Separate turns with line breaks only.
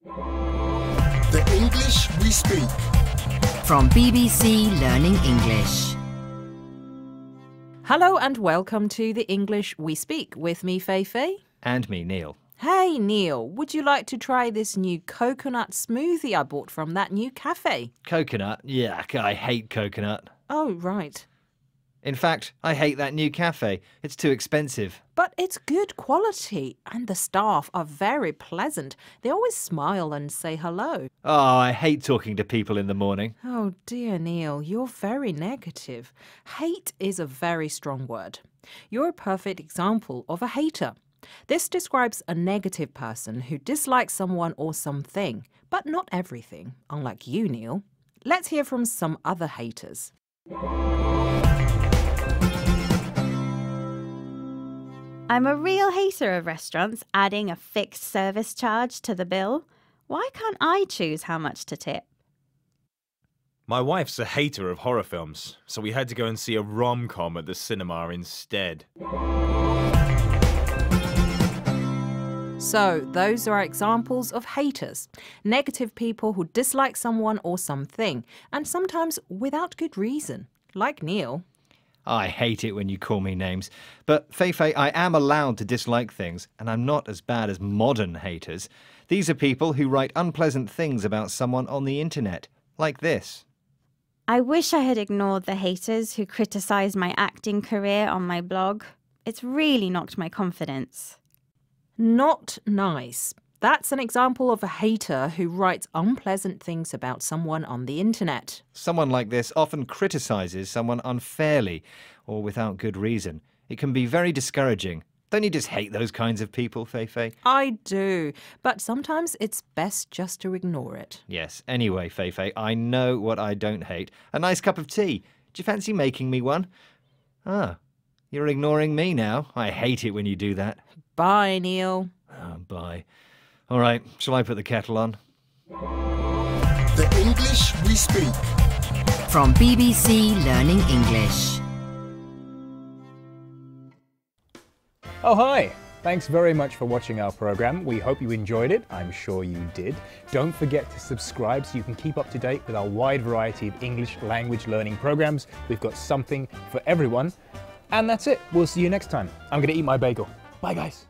The English we speak.
From BBC Learning English.
Hello and welcome to The English We Speak with me, Feifei.
And me, Neil.
Hey, Neil, would you like to try this new coconut smoothie I bought from that new cafe?
Coconut? Yuck, I hate coconut.
Oh, right.
In fact, I hate that new cafe. It's too expensive.
But it's good quality and the staff are very pleasant. They always smile and say hello.
Oh, I hate talking to people in the morning.
Oh dear, Neil, you're very negative. Hate is a very strong word. You're a perfect example of a hater. This describes a negative person who dislikes someone or something, but not everything, unlike you, Neil. Let's hear from some other haters.
I'm a real hater of restaurants adding a fixed service charge to the bill. Why can't I choose how much to tip?
My wife's a hater of horror films, so we had to go and see a rom-com at the cinema instead.
So, those are examples of haters. Negative people who dislike someone or something, and sometimes without good reason, like Neil.
I hate it when you call me names. But, Feifei, I am allowed to dislike things, and I'm not as bad as modern haters. These are people who write unpleasant things about someone on the internet, like this.
I wish I had ignored the haters who criticised my acting career on my blog. It's really knocked my confidence.
Not nice. That's an example of a hater who writes unpleasant things about someone on the internet.
Someone like this often criticises someone unfairly or without good reason. It can be very discouraging. Don't you just hate those kinds of people, Feifei?
I do, but sometimes it's best just to ignore it.
Yes, anyway, Feifei, I know what I don't hate. A nice cup of tea. Do you fancy making me one? Ah, you're ignoring me now. I hate it when you do that.
Bye, Neil.
Oh, bye. All right, shall I put the kettle on?
The English we speak.
From BBC Learning English.
Oh, hi! Thanks very much for watching our program. We hope you enjoyed it. I'm sure you did. Don't forget to subscribe so you can keep up to date with our wide variety of English language learning programs. We've got something for everyone. And that's it. We'll see you next time. I'm going to eat my bagel. Bye, guys.